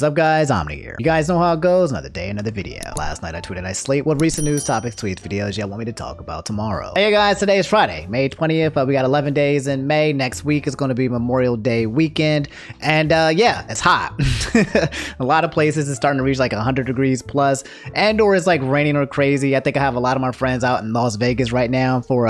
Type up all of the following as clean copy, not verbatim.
What's up guys, Omni here. You guys know how it goes, another day, another video. Last night I tweeted I slate what recent news topics, tweets, videos y'all want me to talk about tomorrow. Hey guys, today is Friday, May 20th, but we got 11 days in May. Next week is going to be Memorial Day weekend, and yeah, it's hot. A lot of places it's starting to reach like 100 degrees plus, and or it's like raining or crazy. I think I have a lot of my friends out in Las Vegas right now for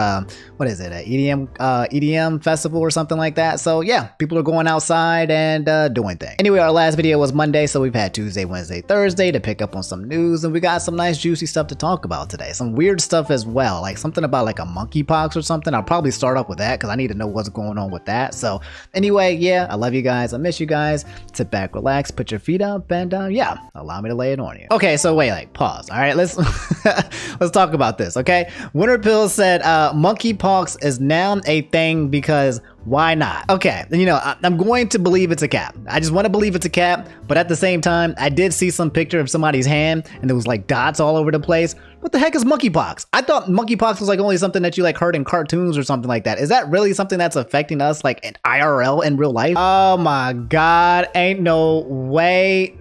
what is it, an EDM festival or something like that. So yeah, people are going outside and doing things. Anyway, our last video was Monday, so we've had Tuesday, Wednesday, Thursday to pick up on some news, and we got some nice juicy stuff to talk about today. Some weird stuff as well, like something about like a monkeypox or something. I'll probably start off with that because I need to know what's going on with that. So anyway, yeah, I love you guys, I miss you guys. Sit back, relax, put your feet up, and yeah, allow me to lay it on you. Okay, so wait, like pause. All right, let's let's talk about this. Okay, Winter Pill said monkeypox is now a thing because why not? Okay, you know, I'm going to believe it's a cap. I just want to believe it's a cap, but at the same time, I did see some picture of somebody's hand and there was like dots all over the place. What the heck is monkeypox? I thought monkeypox was like only something that you like heard in cartoons or something like that. Is that really something that's affecting us like in IRL in real life? Oh my God, ain't no way.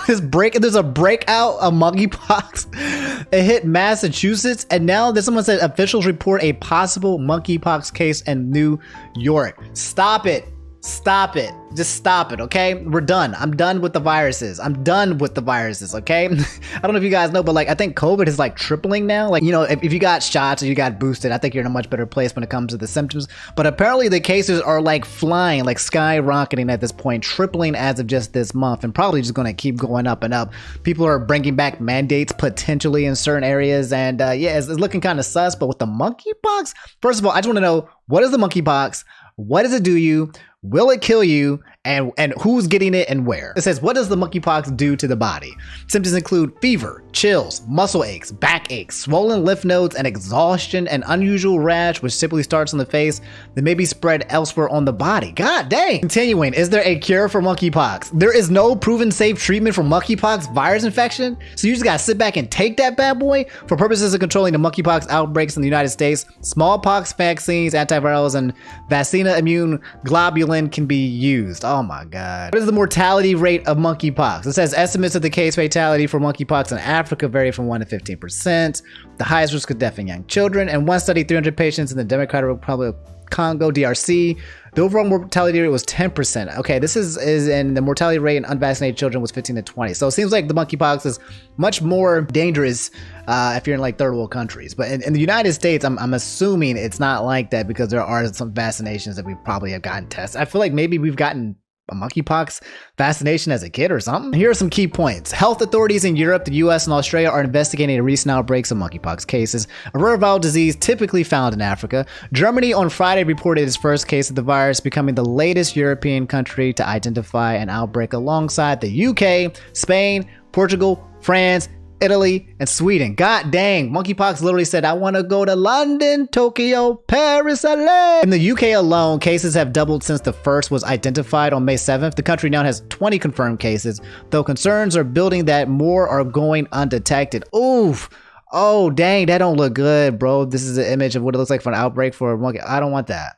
There's a breakout of monkeypox. It hit Massachusetts, and now someone said officials report a possible monkeypox case in New York. Stop it. Stop it. Just stop it, okay? We're done. I'm done with the viruses. I'm done with the viruses, okay? I don't know if you guys know, but like I think COVID is like tripling now. Like, you know, if you got shots or you got boosted, I think you're in a much better place when it comes to the symptoms. But apparently the cases are like flying, like skyrocketing at this point, tripling as of just this month, and probably just going to keep going up and up. People are bringing back mandates potentially in certain areas, and yeah, it's looking kind of sus. But with the monkeypox, first of all, I just want to know, what is the monkeypox? What does it do you? Will it kill you? And who's getting it and where? It says, what does the monkeypox do to the body? Symptoms include fever, chills, muscle aches, back aches, swollen lymph nodes, and exhaustion, and unusual rash, which typically starts on the face, that may be spread elsewhere on the body. God dang. Continuing, is there a cure for monkeypox? There is no proven safe treatment for monkeypox virus infection, so you just gotta sit back and take that bad boy. For purposes of controlling the monkeypox outbreaks in the United States, smallpox vaccines, antivirals, and Vacina immune globulin can be used. Oh my God. What is the mortality rate of monkeypox? It says estimates of the case fatality for monkeypox in Africa vary from 1 to 15%. The highest risk of death in young children. And one study, 300 patients in the Democratic Republic of Congo, DRC. The overall mortality rate was 10%. Okay, this is in the mortality rate in unvaccinated children was 15 to 20. So it seems like the monkeypox is much more dangerous if you're in like third world countries. But in the United States, I'm assuming it's not like that because there are some vaccinations that we probably have gotten tested. I feel like maybe we've gotten a monkeypox vaccination as a kid or something. Here are some key points. Health authorities in Europe, the US, and Australia are investigating recent outbreaks of monkeypox cases, a rare viral disease typically found in Africa. Germany on Friday reported its first case of the virus, becoming the latest European country to identify an outbreak alongside the UK, Spain, Portugal, France, Italy, and Sweden. God dang, monkeypox literally said, I want to go to London, Tokyo, Paris, LA. In the UK alone, cases have doubled since the first was identified on May 7th. The country now has 20 confirmed cases, though concerns are building that more are going undetected. Oof. Oh, dang, that don't look good, bro. This is an image of what it looks like for an outbreak for a monkey. I don't want that.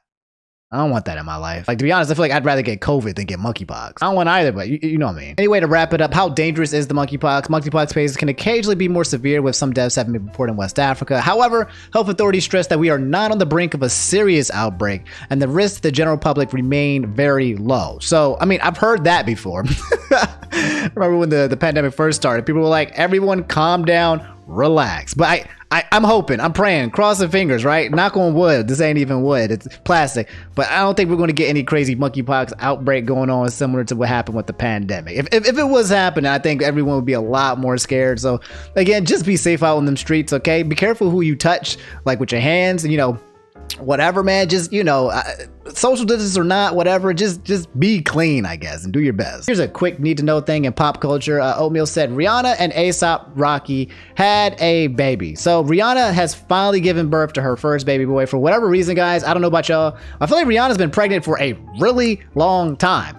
I don't want that in my life. Like, to be honest, I feel like I'd rather get COVID than get monkeypox. I don't want either, but you know what I mean. Anyway, to wrap it up, how dangerous is the monkeypox? Monkeypox cases can occasionally be more severe, with some deaths having been reported in West Africa. However, health authorities stress that we are not on the brink of a serious outbreak, and the risks to the general public remain very low. So, I mean, I've heard that before. Remember when the pandemic first started, people were like, everyone calm down, relax. But I'm hoping, I'm praying, crossing fingers, right? Knock on wood. This ain't even wood, it's plastic. But I don't think we're going to get any crazy monkeypox outbreak going on similar to what happened with the pandemic. If it was happening, I think everyone would be a lot more scared. So again, just be safe out on them streets, okay? Be careful who you touch, like with your hands, you know, whatever, man. Just, you know, social distance or not, whatever, just be clean, I guess, and do your best. Here's a quick need to know thing in pop culture. Oatmeal said Rihanna and A$AP Rocky had a baby. So Rihanna has finally given birth to her first baby boy. For whatever reason, guys, I don't know about y'all, I feel like Rihanna's been pregnant for a really long time.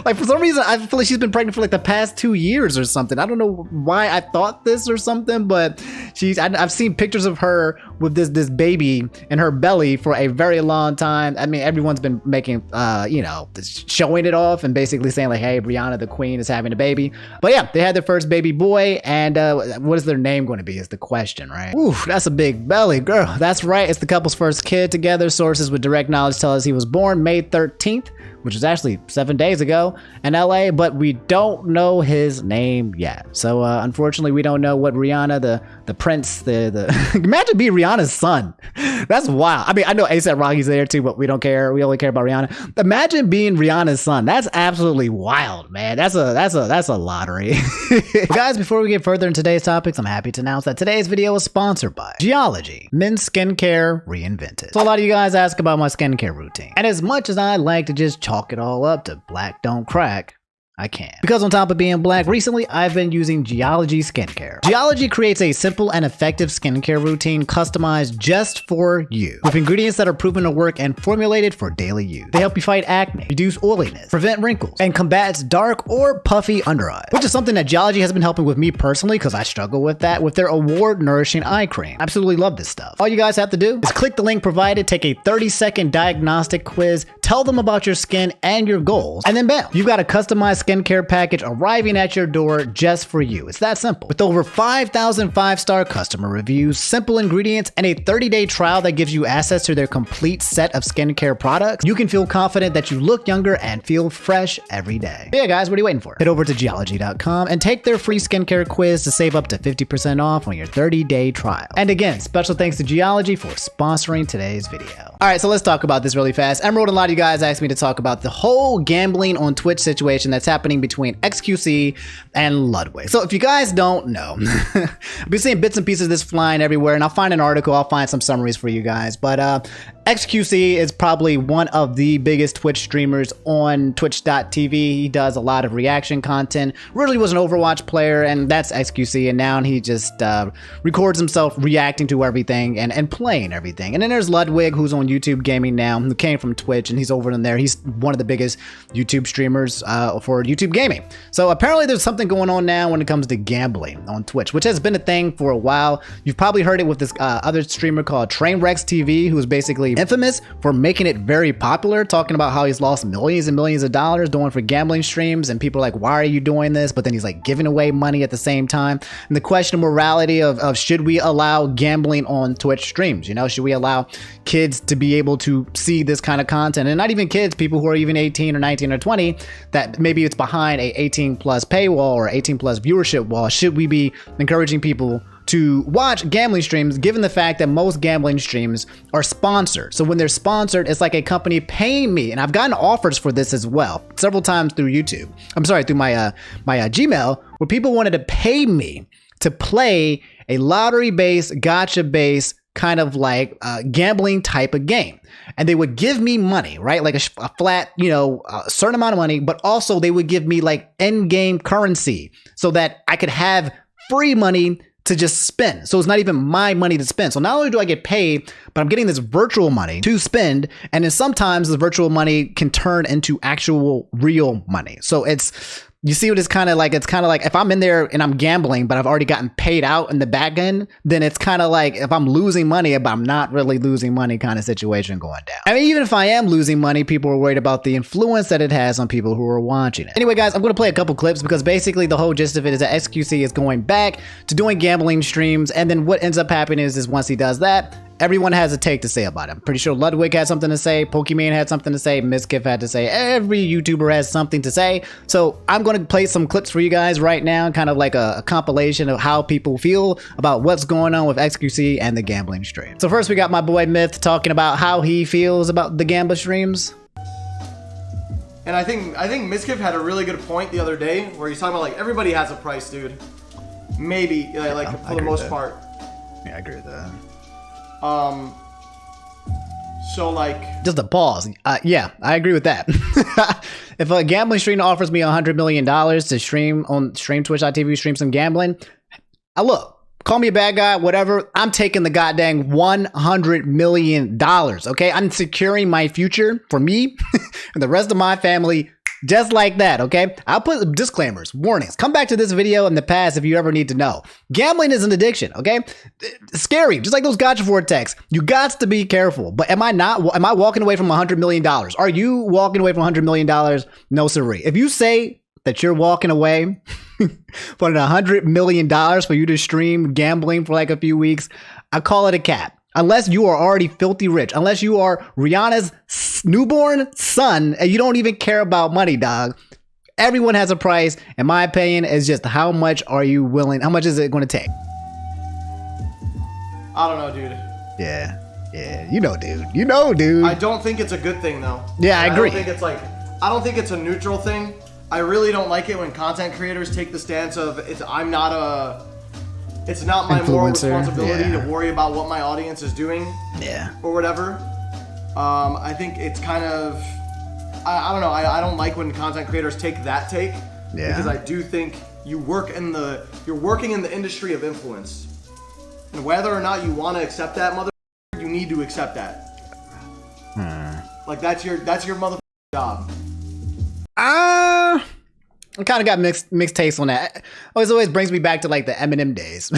Like, for some reason, I feel like she's been pregnant for like the past 2 years or something. I don't know why I thought this or something, but I've seen pictures of her with this baby in her belly for a very long time. I mean, everyone's been making, you know, showing it off and basically saying like, hey, Rihanna, the queen, is having a baby. But yeah, they had their first baby boy, and what is their name going to be is the question, right? Oof, that's a big belly, girl. That's right. It's the couple's first kid together. Sources with direct knowledge tell us he was born May 13th, which was actually 7 days ago in LA, but we don't know his name yet. So unfortunately, we don't know what Rihanna, the prince, imagine being Rihanna's son. That's wild. I mean, I know A$AP Rocky's there too, but we don't care. We only care about Rihanna. Imagine being Rihanna's son. That's absolutely wild, man. That's a lottery. Guys, before we get further in today's topics, I'm happy to announce that today's video is sponsored by Geology, men's skincare reinvented. So a lot of you guys ask about my skincare routine, and as much as I like to just chalk it all up to black don't crack, I can. Because on top of being black, recently I've been using Geology skincare. Geology creates a simple and effective skincare routine customized just for you, with ingredients that are proven to work and formulated for daily use. They help you fight acne, reduce oiliness, prevent wrinkles, and combats dark or puffy under eyes, which is something that Geology has been helping with me personally because I struggle with that with their award-nourishing eye cream. Absolutely love this stuff. All you guys have to do is click the link provided, take a 30-second diagnostic quiz, tell them about your skin and your goals, and then bam, you've got a customized skincare package arriving at your door just for you. It's that simple. With over 5,000 5-star customer reviews, simple ingredients, and a 30-day trial that gives you access to their complete set of skincare products, you can feel confident that you look younger and feel fresh every day. But yeah, guys, what are you waiting for? Head over to geology.com and take their free skincare quiz to save up to 50% off on your 30-day trial. And again, special thanks to Geology for sponsoring today's video. All right, so let's talk about this really fast. Emerald and a lot of you guys asked me to talk about the whole gambling on Twitch situation that's happening between xQc and Ludwig. So if you guys don't know, I've been seeing bits and pieces of this flying everywhere, and I'll find an article, I'll find some summaries for you guys. But xQc is probably one of the biggest Twitch streamers on twitch.tv. He does a lot of reaction content. Really was an Overwatch player, and that's xQc, and now he just records himself reacting to everything and playing everything. And then there's Ludwig, who's on YouTube Gaming now, who came from Twitch, and he's over in there. He's one of the biggest YouTube streamers for YouTube Gaming. So apparently there's something going on now when it comes to gambling on Twitch, which has been a thing for a while. You've probably heard it with this other streamer called Trainwrecks TV, who is basically infamous for making it very popular, talking about how he's lost millions and millions of dollars doing for gambling streams, and people are like, why are you doing this? But then he's like giving away money at the same time. And the question of morality of should we allow gambling on Twitch streams? You know, should we allow kids to be able to see this kind of content? And not even kids, people who are even 18 or 19 or 20, that maybe it's behind a 18 plus paywall or 18 plus viewership wall. Should we be encouraging people to watch gambling streams, given the fact that most gambling streams are sponsored? So when they're sponsored, it's like a company paying me, and I've gotten offers for this as well several times through YouTube. I'm sorry, through my Gmail, where people wanted to pay me to play a lottery-based, gotcha-based kind of like gambling type of game. And they would give me money, right? Like a flat, you know, a certain amount of money, but also they would give me like in-game currency so that I could have free money to just spend. So it's not even my money to spend. So not only do I get paid, but I'm getting this virtual money to spend. And then sometimes the virtual money can turn into actual real money. So you see what it's kind of like? It's kind of like if I'm in there and I'm gambling, but I've already gotten paid out in the back end, then it's kind of like if I'm losing money, but I'm not really losing money kind of situation going down. I mean, even if I am losing money, people are worried about the influence that it has on people who are watching it. Anyway, guys, I'm going to play a couple clips because basically the whole gist of it is that xQc is going back to doing gambling streams. And then what ends up happening is once he does that, everyone has a take to say about him. Pretty sure Ludwig had something to say, Pokimane had something to say, Miskif had to say, every YouTuber has something to say. So I'm going to play some clips for you guys right now, kind of like a compilation of how people feel about what's going on with xQc and the gambling stream. So first we got my boy Myth talking about how he feels about the gambling streams. And I think Miskif had a really good point the other day where he's talking about like everybody has a price, dude. Maybe like for the most part. Yeah, I agree with that. So like just a pause. Yeah, I agree with that. If a gambling stream offers me $100 million to stream Twitch.tv, stream some gambling, look, call me a bad guy, whatever. I'm taking the goddamn $100 million, okay? I'm securing my future for me and the rest of my family just like that, okay? I'll put disclaimers, warnings. Come back to this video in the past if you ever need to know. Gambling is an addiction, okay? It's scary, just like those gotcha vortex. You got to be careful. But am I walking away from $100 million? Are you walking away from $100 million? No, sirree. If you say that you're walking away for $100 million for you to stream gambling for like a few weeks, I call it a cap. Unless you are already filthy rich, unless you are Rihanna's newborn son and you don't even care about money, dog. Everyone has a price. In my opinion, it's just how much are you willing, how much is it going to take? I don't know, dude. Yeah, you know, dude. I don't think it's a good thing, though. Yeah, I agree. I don't think it's a neutral thing. I really don't like it when content creators take the stance of it's not my moral responsibility to worry about what my audience is doing, or whatever. I think it's kind of, I don't know. I don't like when content creators take that take, because I do think you're working in the industry of influence, and whether or not you want to accept that, you need to accept that. Like that's your motherfucking job. I kind of got mixed taste on that. Always brings me back to like the Eminem days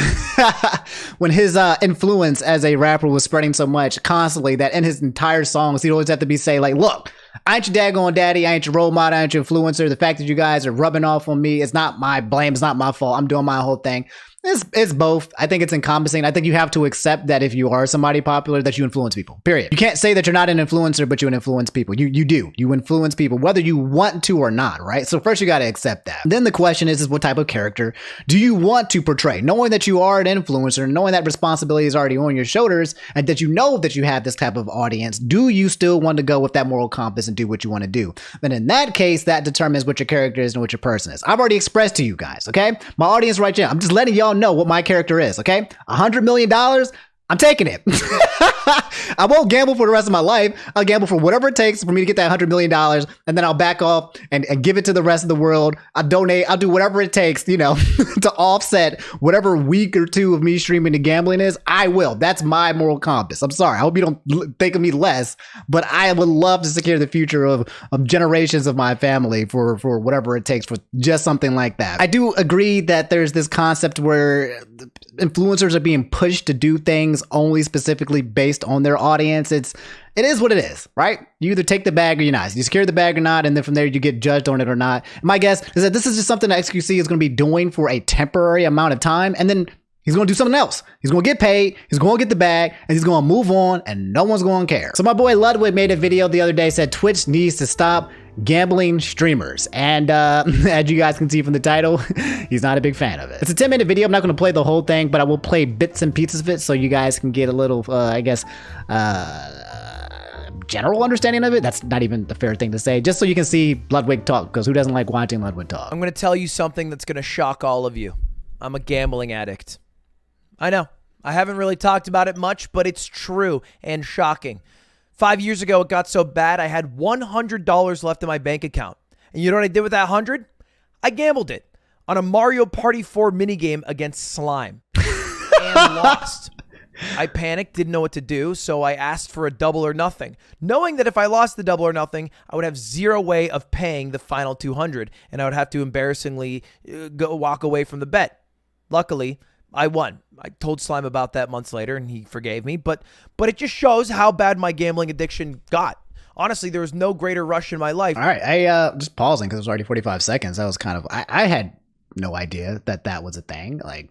when his influence as a rapper was spreading so much constantly that in his entire songs he'd always have to be saying like, look, I ain't your daggone daddy, I ain't your role model, I ain't your influencer. The fact that you guys are rubbing off on me, it's not my blame, it's not my fault. I'm doing my whole thing. It's both. I think it's encompassing. I think you have to accept that if you are somebody popular, that you influence people, period. You can't say that you're not an influencer, but you influence people. You do. You influence people, whether you want to or not, right? So first you got to accept that. Then the question is what type of character do you want to portray? Knowing that you are an influencer, knowing that responsibility is already on your shoulders, and that you know that you have this type of audience, do you still want to go with that moral compass and do what you want to do? Then in that case, that determines what your character is and what your person is. I've already expressed to you guys, okay? My audience right now, I'm just letting y'all know what my character is, okay? $100 million, I'm taking it. I won't gamble for the rest of my life. I'll gamble for whatever it takes for me to get that $100 million, and then I'll back off and give it to the rest of the world. I'll donate. I'll do whatever it takes, to offset whatever week or two of me streaming the gambling is. I will. That's my moral compass. I'm sorry. I hope you don't think of me less, but I would love to secure the future of generations of my family for whatever it takes for just something like that. I do agree that there's this concept where influencers are being pushed to do things only specifically based on their audience. It is what it is, right? You either take the bag or you're not. You secure the bag or not, and then from there you get judged on it or not. My guess is that this is just something that xQc is going to be doing for a temporary amount of time, and then he's going to do something else. He's going to get paid, he's going to get the bag, and he's going to move on, and no one's going to care. So my boy Ludwig made a video the other day, said Twitch needs to stop gambling streamers, and as you guys can see from the title, he's not a big fan of it. It's a 10-minute video. I'm not going to play the whole thing, but I will play bits and pieces of it so you guys can get a little general understanding of it. That's not even the fair thing to say, just so you can see Ludwig talk, because who doesn't like watching Ludwig talk? I'm going to tell you something that's going to shock all of you. I'm a gambling addict. I know I haven't really talked about it much, but it's true and shocking. 5 years ago, it got so bad, I had $100 left in my bank account. And you know what I did with that 100? I gambled it on a Mario Party 4 minigame against slime and lost. I panicked, didn't know what to do, so I asked for a double or nothing, knowing that if I lost the double or nothing, I would have zero way of paying the final 200, and I would have to embarrassingly walk away from the bet. Luckily, I won. I told Slime about that months later, and he forgave me. But it just shows how bad my gambling addiction got. Honestly, there was no greater rush in my life. All right, I just pausing because it was already 45 seconds. That was kind of, I had no idea that was a thing. Like,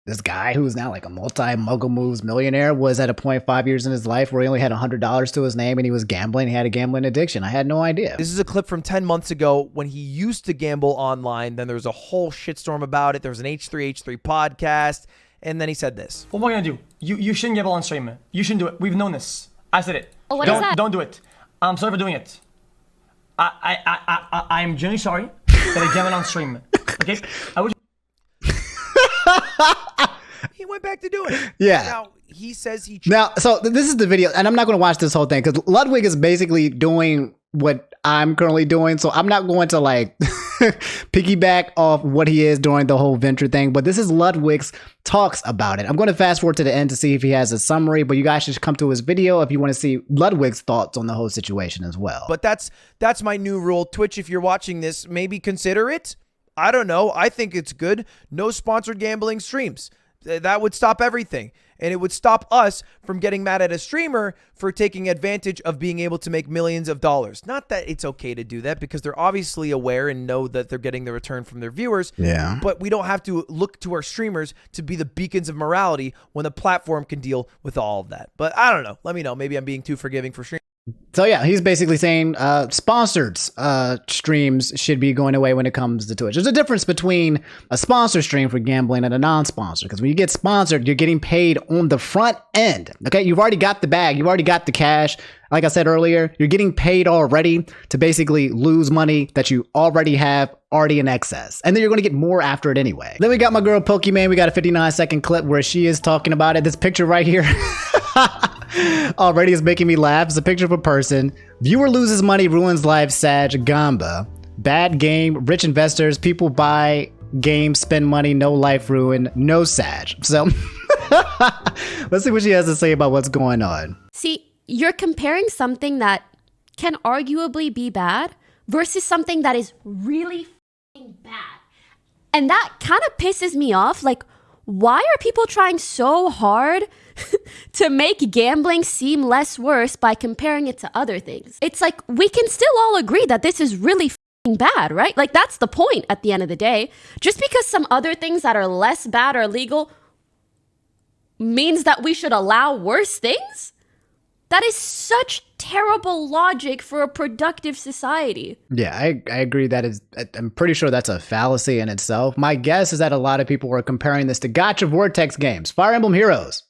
this guy who's now like a multi-mogul moves millionaire was at a point 5 years in his life where he only had $100 to his name and he was gambling. He had a gambling addiction. I had no idea. This is a clip from 10 months ago when he used to gamble online. Then there was a whole shitstorm about it. There was an H3H3 podcast. And then he said this. What am I gonna do? You shouldn't gamble on stream. You shouldn't do it. We've known this. I said it. Oh, what is that? Don't do it. I'm sorry for doing it. I'm genuinely sorry that I gambled on stream. Okay? I would. He went back to doing it. Yeah. Now, he says he... Now, so this is the video, and I'm not going to watch this whole thing, because Ludwig is basically doing what I'm currently doing. So I'm not going to like piggyback off what he is during the whole venture thing. But this is Ludwig's talks about it. I'm going to fast forward to the end to see if he has a summary, but you guys should come to his video if you want to see Ludwig's thoughts on the whole situation as well. But that's my new rule. Twitch, if you're watching this, maybe consider it. I don't know. I think it's good. No sponsored gambling streams. That would stop everything. And it would stop us from getting mad at a streamer for taking advantage of being able to make millions of dollars. Not that it's okay to do that, because they're obviously aware and know that they're getting the return from their viewers. Yeah. But we don't have to look to our streamers to be the beacons of morality when the platform can deal with all of that. But I don't know. Let me know. Maybe I'm being too forgiving for streamers. So yeah, he's basically saying sponsored streams should be going away when it comes to Twitch. There's a difference between a sponsor stream for gambling and a non-sponsor, because when you get sponsored, you're getting paid on the front end. Okay, you've already got the bag, you've already got the cash. Like I said earlier, you're getting paid already to basically lose money that you already have already in excess. And then you're going to get more after it anyway. Then we got my girl Pokimane. We got a 59-second clip where she is talking about it. This picture right here already is making me laugh. It's a picture of a person. Viewer loses money, ruins life, Sag, Gamba. Bad game, rich investors, people buy games, spend money, no life ruin, no Sag. So let's see what she has to say about what's going on. See, you're comparing something that can arguably be bad versus something that is really f***ing bad. And that kind of pisses me off. Like, why are people trying so hard to make gambling seem less worse by comparing it to other things? It's like, we can still all agree that this is really f***ing bad, right? Like, that's the point at the end of the day. Just because some other things that are less bad are legal means that we should allow worse things? That is such terrible logic for a productive society. Yeah, I agree. I'm pretty sure that's a fallacy in itself. My guess is that a lot of people were comparing this to Gacha Vortex games, Fire Emblem Heroes,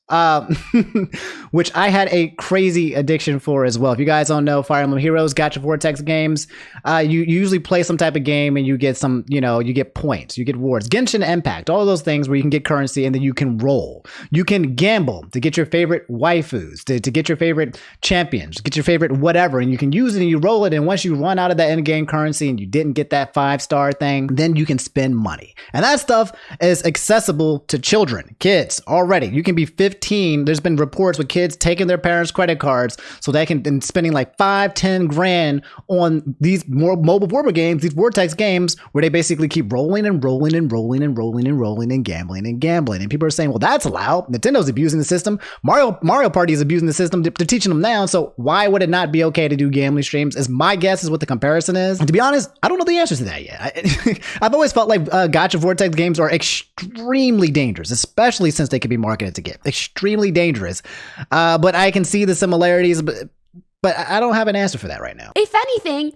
which I had a crazy addiction for as well. If you guys don't know Fire Emblem Heroes, Gacha Vortex games, you usually play some type of game and you get some, you get points, you get rewards. Genshin Impact, all of those things where you can get currency and then you can roll. You can gamble to get your favorite waifus, to get your favorite champions, get your favorite whatever, and you can use it and you roll it, and once you run out of that end game currency and you didn't get that 5-star thing, then you can spend money. And that stuff is accessible to children, kids already. You can be 15. There's been reports with kids taking their parents' credit cards so they can and spending like 5-10 grand on these more mobile warmer games, these Vortex games, where they basically keep rolling and rolling and rolling and rolling and rolling and gambling and gambling. And people are saying, well, that's allowed. Nintendo's abusing the system. Mario Party is abusing the system. They're teaching them now. So why would it not be okay to do gambling streams? Is my guess is what the comparison is. And to be honest, I don't know the answers to that yet. I've always felt like Gacha Vortex games are extremely dangerous, especially since they can be marketed to get extremely dangerous. But I can see the similarities, but I don't have an answer for that right now. If anything,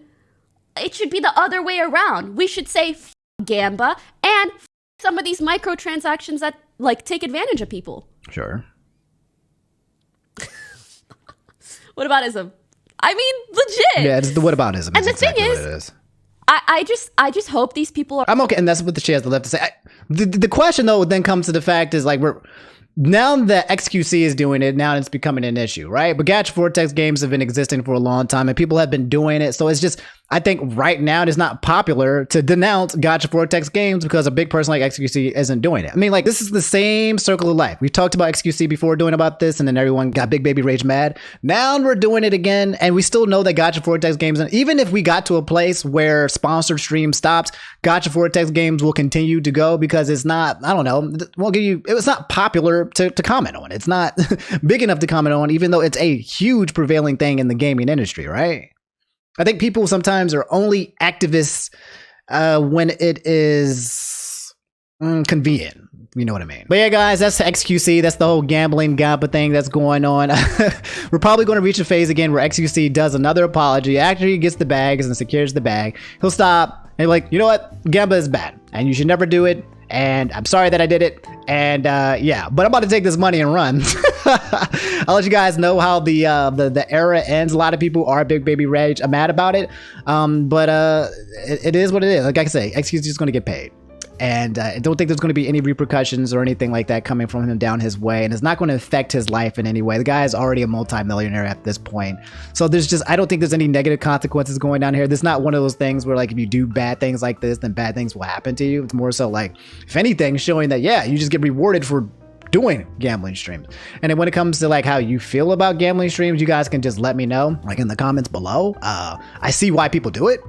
it should be the other way around. We should say f Gamba and f some of these microtransactions that like take advantage of people. Sure. What aboutism? I mean, legit. Yeah, it's the whataboutism. And the exactly thing is, I just hope these people are. I'm okay, and that's what she has left to say. The question though then comes to the fact is like now that xQc is doing it, now it's becoming an issue, right? But Gacha Vortex games have been existing for a long time and people have been doing it. So it's just, I think right now it is not popular to denounce Gacha Vortex games because a big person like xQc isn't doing it. I mean, like, this is the same circle of life. We talked about xQc before doing about this, and then everyone got big baby rage mad. Now we're doing it again, and we still know that Gacha Vortex games, and even if we got to a place where sponsored stream stops, Gacha Vortex games will continue to go because it's not, I don't know, it's not popular to comment on. It's not big enough to comment on, even though it's a huge prevailing thing in the gaming industry, right? I think people sometimes are only activists when it is convenient. You know what I mean? But yeah, guys, that's xQc. That's the whole gambling Gamba thing that's going on. We're probably going to reach a phase again where xQc does another apology after he gets the bags and secures the bag. He'll stop and be like, you know what? Gamba is bad and you should never do it. And I'm sorry that I did it. And yeah, but I'm about to take this money and run. I'll let you guys know how the era ends. A lot of people are big baby rage. I'm mad about it. But it is what it is. Like I say, xQc is going to get paid. And I don't think there's going to be any repercussions or anything like that coming from him down his way. And it's not going to affect his life in any way. The guy is already a multimillionaire at this point. So I don't think there's any negative consequences going down here. This is not one of those things where like if you do bad things like this, then bad things will happen to you. It's more so like, if anything, showing that, yeah, you just get rewarded for doing gambling streams. And then when it comes to like how you feel about gambling streams, you guys can just let me know like in the comments below. I see why people do it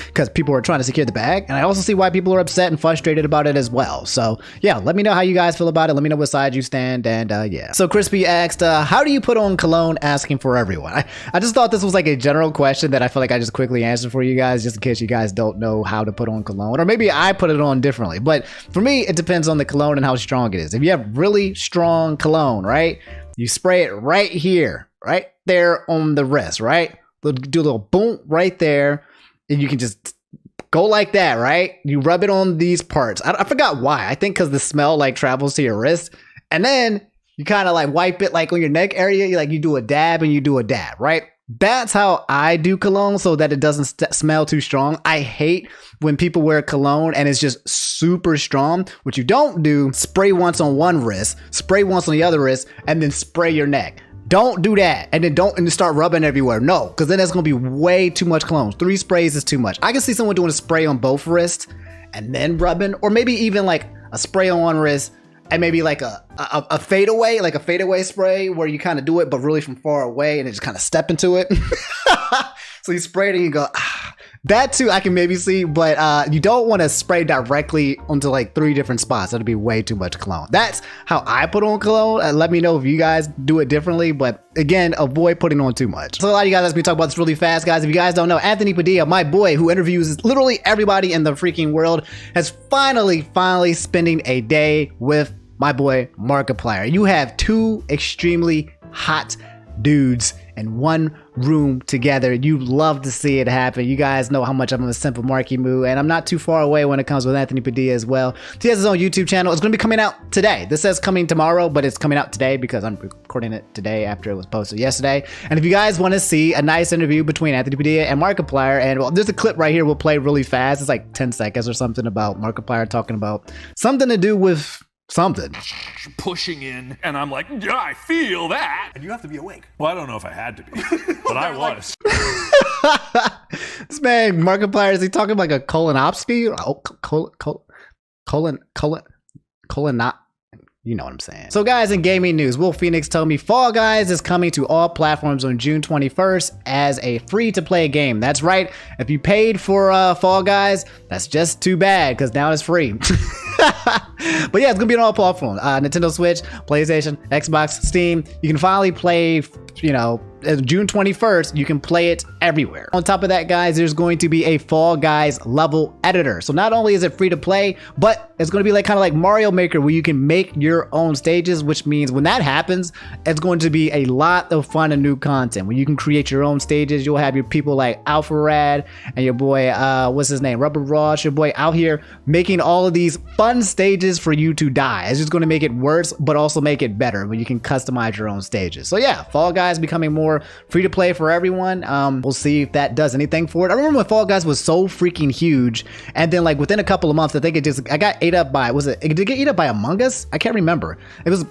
because people are trying to secure the bag, and I also see why people are upset and frustrated about it as well. So yeah, let me know how you guys feel about it. Let me know what side you stand. And yeah, so Crispy asked, how do you put on cologne, asking for everyone? I just thought this was like a general question that I feel like I just quickly answered for you guys, just in case you guys don't know how to put on cologne, or maybe I put it on differently. But for me, it depends on the cologne and how strong it is. If you have really strong cologne, right, you spray it right here, right there on the wrist, right, do a little boom right there, and you can just go like that, right? You rub it on these parts. I forgot why. I think because the smell like travels to your wrist, and then you kind of like wipe it like on your neck area. You do a dab and you do a dab, right? That's how I do cologne, so that it doesn't smell too strong. I hate when people wear cologne and it's just super strong. What you don't do, spray once on one wrist, spray once on the other wrist, and then spray your neck. Don't do that. And then start rubbing everywhere. No, because then that's going to be way too much cologne. 3 sprays is too much. I can see someone doing a spray on both wrists and then rubbing, or maybe even like a spray on one wrist and maybe like a fadeaway, like a fadeaway spray where you kind of do it, but really from far away, and then just kind of step into it. So you spray it and you go, ah. That too, I can maybe see, but you don't want to spray directly onto like 3 different spots. That'd be way too much cologne. That's how I put on cologne. Let me know if you guys do it differently, but again, avoid putting on too much. So a lot of you guys asked me to talk about this really fast, guys. If you guys don't know, Anthony Padilla, my boy, who interviews literally everybody in the freaking world, has finally spending a day with my boy Markiplier. You have 2 extremely hot dudes in one room together. You love to see it happen. You guys know how much I'm a simple Marky Moo, and I'm not too far away when it comes with Anthony Padilla as well. He has his own YouTube channel. It's going to be coming out today. This says coming tomorrow, but it's coming out today because I'm recording it today after it was posted yesterday. And if you guys want to see a nice interview between Anthony Padilla and Markiplier, and well, there's a clip right here we'll play really fast. It's like 10 seconds or something about Markiplier talking about something to do with something. Pushing in, and I'm like, yeah, I feel that. And you have to be awake. Well, I don't know if I had to be, but I was. This man, Markiplier, is he talking like a colonoscopy? Not. You know what I'm saying. So guys, in gaming news, Will Phoenix told me Fall Guys is coming to all platforms on June 21st as a free-to-play game. That's right. If you paid for Fall Guys, that's just too bad because now it's free. But yeah, it's gonna be on all platforms. Nintendo Switch, PlayStation, Xbox, Steam. You can finally play, you know, June 21st, you can play it everywhere. On top of that, guys, there's going to be a Fall Guys level editor. So not only is it free to play, but it's going to be like kind of like Mario Maker where you can make your own stages, which means when that happens, it's going to be a lot of fun and new content. When you can create your own stages, you'll have your people like Alpharad and your boy, what's his name? Rubber Ross, your boy out here making all of these fun stages for you to die. It's just going to make it worse, but also make it better when you can customize your own stages. So yeah, Fall Guys becoming more free to play for everyone. We'll see if that does anything for it. I remember when Fall Guys was so freaking huge, and then like within a couple of months, I think I got ate up by, did it get eaten up by Among Us? I can't remember.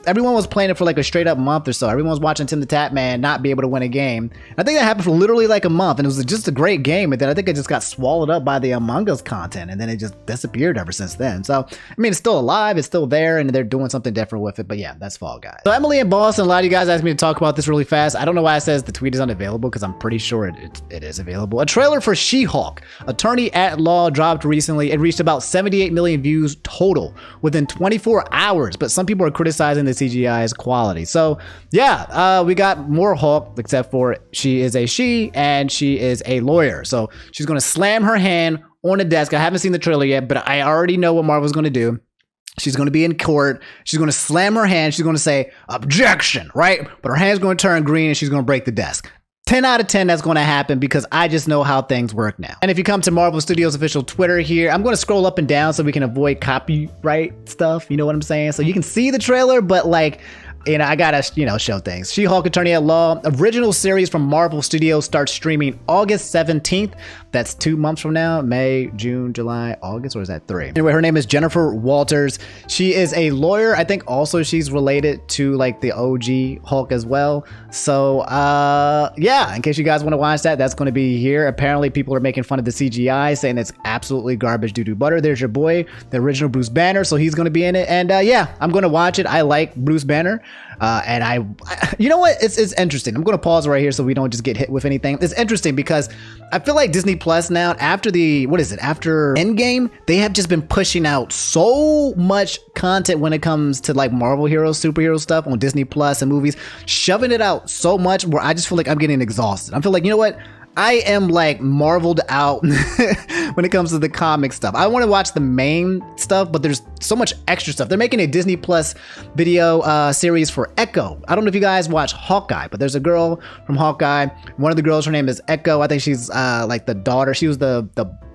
Everyone was playing it for like a straight up month or so. Everyone was watching Tim the Tap Man not be able to win a game. I think that happened for literally like a month, and it was just a great game, and then I think it just got swallowed up by the Among Us content, and then it just disappeared ever since then. So I mean, it's still alive, it's still there, and they're doing something different with it. But yeah, that's Fall Guys. So Emily in Boston, a lot of you guys asked me to talk about this really fast. I don't know why it says the tweet is unavailable, because I'm pretty sure it is available. A trailer for She-Hulk, Attorney at Law, dropped recently. It reached about 78 million views total within 24 hours, but some people are criticizing the CGI's quality. So yeah, we got more Hulk, except for she is a she and she is a lawyer. So she's going to slam her hand on the desk. I haven't seen the trailer yet, but I already know what Marvel's going to do. She's going to be in court. She's going to slam her hand. She's going to say, objection, right? But her hand's going to turn green and she's going to break the desk. 10 out of 10 that's going to happen because I just know how things work now. And if you come to Marvel Studios official Twitter here, I'm going to scroll up and down so we can avoid copyright stuff. You know what I'm saying? So you can see the trailer, but like, I gotta, show things. She-Hulk Attorney at Law, original series from Marvel Studios, starts streaming August 17th. That's 2 months from now. May, June, July, August, or is that 3? Anyway, her name is Jennifer Walters. She is a lawyer. I think also she's related to like the OG Hulk as well. So, yeah, in case you guys want to watch that, that's going to be here. Apparently, people are making fun of the CGI, saying it's absolutely garbage doo-doo butter. There's your boy, the original Bruce Banner, so he's going to be in it. And yeah, I'm going to watch it. I like Bruce Banner. And I you know what? It's interesting. I'm going to pause right here so we don't just get hit with anything. It's interesting because I feel like Disney Plus now, after after Endgame, they have just been pushing out so much content when it comes to like Marvel heroes, superhero stuff on Disney Plus and movies, shoving it out so much where I just feel like I'm getting exhausted. I feel like, you know what? I am like marveled out when it comes to the comic stuff. I want to watch the main stuff, but there's so much extra stuff. They're making a Disney Plus video series for Echo. I don't know if you guys watch Hawkeye, but there's a girl from Hawkeye. One of the girls, her name is Echo. I think she's like the daughter. She was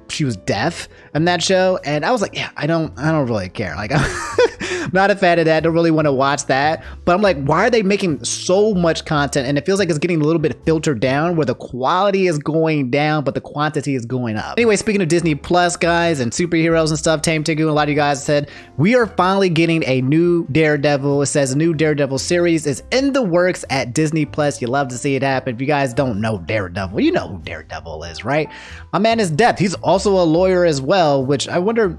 she was deaf in that show, and I was like, yeah, I don't really care. Like, I'm not a fan of that. Don't really want to watch that. But I'm like, why are they making so much content? And it feels like it's getting a little bit filtered down, where the quality is going down, but the quantity is going up. Anyway, speaking of Disney Plus, guys, and superheroes and stuff, Tame Tigu and a lot of you guys said we are finally getting a new Daredevil. It says a new Daredevil series is in the works at Disney Plus. You love to see it happen. If you guys don't know Daredevil, you know who Daredevil is, right? My man is deaf. He's also a lawyer as well, which I wonder,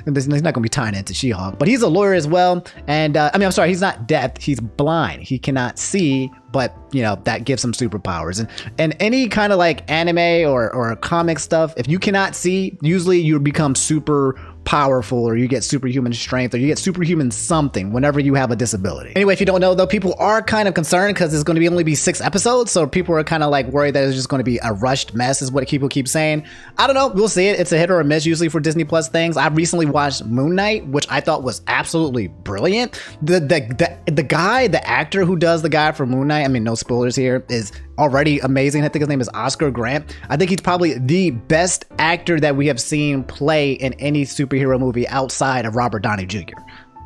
he's not going to be tying into She-Hulk, but he's a lawyer as well. And I'm sorry, he's not deaf. He's blind. He cannot see, but that gives him superpowers. And any kind of like anime or comic stuff, if you cannot see, usually you become super powerful, or you get superhuman strength, or you get superhuman something whenever you have a disability. Anyway, if you don't know though, people are kind of concerned because it's going to only be 6 episodes, so people are kind of like worried that it's just going to be a rushed mess, is what people keep saying. I don't know, we'll see it. It's a hit or a miss usually for Disney Plus things. I recently watched Moon Knight, which I thought was absolutely brilliant. The guy, the actor who does the guy for Moon Knight, I mean, no spoilers here, is already amazing. I think his name is Oscar Grant. I think he's probably the best actor that we have seen play in any superhero movie outside of Robert Downey Jr.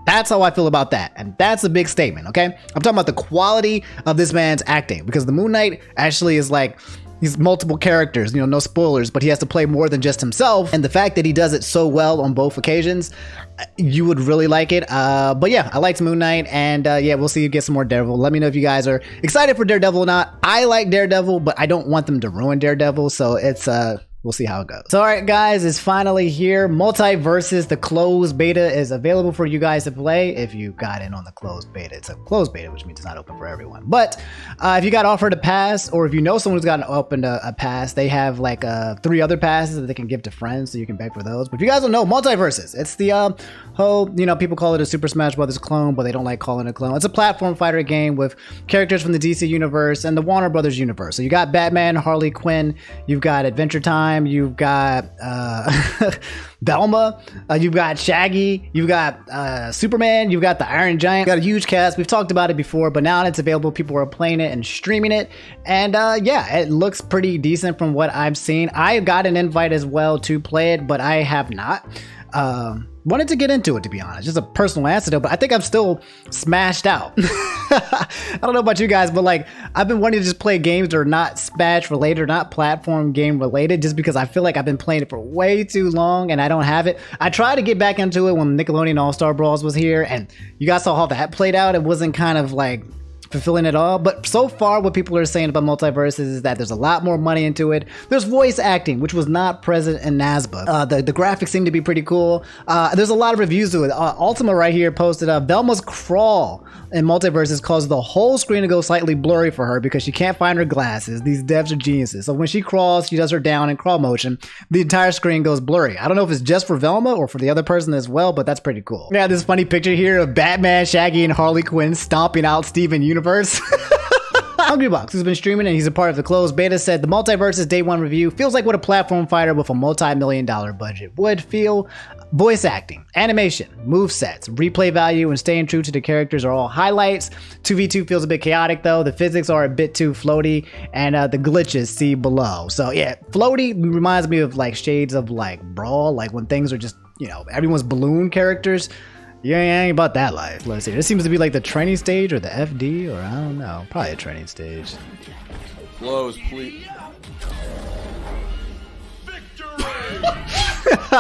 That's how I feel about that. And that's a big statement, okay? I'm talking about the quality of this man's acting, because the Moon Knight actually is like, he's multiple characters, no spoilers, but he has to play more than just himself. And the fact that he does it so well on both occasions, you would really like it. But yeah, I liked Moon Knight, and yeah, we'll see you get some more Daredevil. Let me know if you guys are excited for Daredevil or not. I like Daredevil, but I don't want them to ruin Daredevil, so it's we'll see how it goes. So, all right, guys, it's finally here. Multiversus, the closed beta, is available for you guys to play if you got in on the closed beta. It's a closed beta, which means it's not open for everyone. But if you got offered a pass, or if you know someone who's gotten opened a pass, they have like 3 other passes that they can give to friends, so you can beg for those. But if you guys don't know, Multiversus, it's the whole, people call it a Super Smash Brothers clone, but they don't like calling it a clone. It's a platform fighter game with characters from the DC universe and the Warner Brothers universe. So you got Batman, Harley Quinn, you've got Adventure Time, you've got Velma, you've got Shaggy, you've got Superman, you've got the Iron Giant. Got a huge cast. We've talked about it before, but now it's available. People are playing it and streaming it, and yeah, it looks pretty decent from what I've seen. I got an invite as well to play it, but I have not. Wanted to get into it, to be honest. Just a personal anecdote, but I think I'm still smashed out. I don't know about you guys, but like, I've been wanting to just play games that are not Smash related or not platform game related, just because I feel like I've been playing it for way too long and I don't have it. I tried to get back into it when Nickelodeon All-Star Brawls was here, and you guys saw how that played out. It wasn't kind of like fulfilling it all, but so far what people are saying about Multiversus is that there's a lot more money into it. There's voice acting, which was not present in NASBA. The graphics seem to be pretty cool. There's a lot of reviews to it. Ultima right here posted Velma's crawl in Multiversus caused the whole screen to go slightly blurry for her because she can't find her glasses. These devs are geniuses. So when she crawls, she does her down and crawl motion, the entire screen goes blurry. I don't know if it's just for Velma or for the other person as well, but that's pretty cool. Yeah, this funny picture here of Batman, Shaggy, and Harley Quinn stomping out Steven Universe. Monkeypox, who's been streaming and he's a part of the closed beta, said the Multiversus Day 1 review feels like what a platform fighter with a multi-million-dollar budget would feel. Voice acting, animation, movesets, replay value, and staying true to the characters are all highlights. 2v2 feels a bit chaotic though. The physics are a bit too floaty, and the glitches see below. So yeah, floaty reminds me of like shades of like Brawl, like when things are just, everyone's balloon characters. Yeah, ain't about that life. Let's see. This seems to be like the training stage or the FD, or I don't know. Probably a training stage. Close, please.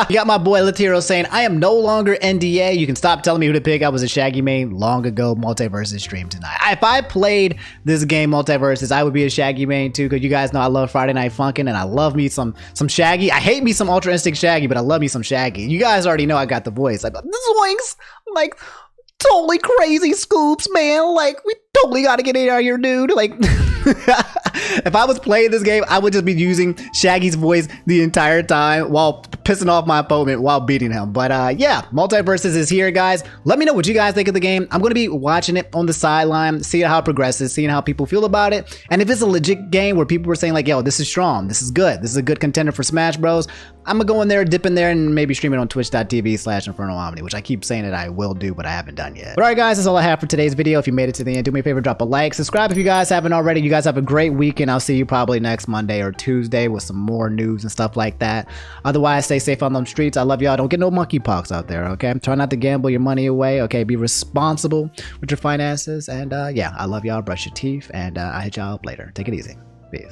You got my boy Latiro saying, I am no longer NDA. You can stop telling me who to pick. I was a Shaggy main long ago. Multiversus stream tonight. If I played this game Multiversus, I would be a Shaggy main too, because you guys know I love Friday Night Funkin' and I love me some Shaggy. I hate me some Ultra Instinct Shaggy, but I love me some Shaggy. You guys already know I got the voice. Like, the Zoinks! Like, totally crazy scoops, man. Like, we totally gotta get it out of here, dude. Like, if I was playing this game, I would just be using Shaggy's voice the entire time while pissing off my opponent while beating him. But yeah, Multiversus is here, guys. Let me know what you guys think of the game. I'm gonna be watching it on the sideline, seeing how it progresses, seeing how people feel about it. And if it's a legit game where people were saying like, yo, this is strong, this is good, this is a good contender for Smash Bros, I'm gonna go in there, dip in there, and maybe stream it on twitch.tv/InfernoOmni, which I keep saying that I will do, but I haven't done yet. But alright guys, that's all I have for today's video. If you made it to the end, do me a favor, drop a like, subscribe if you guys haven't already. You guys have a great weekend. I'll see you probably next Monday or Tuesday with some more news and stuff like that. Otherwise, stay safe on them streets. I love y'all. Don't get no monkeypox out there, okay? Try not to gamble your money away, okay? Be responsible with your finances. And yeah, I love y'all. Brush your teeth, and I'll hit y'all up later. Take it easy. Peace.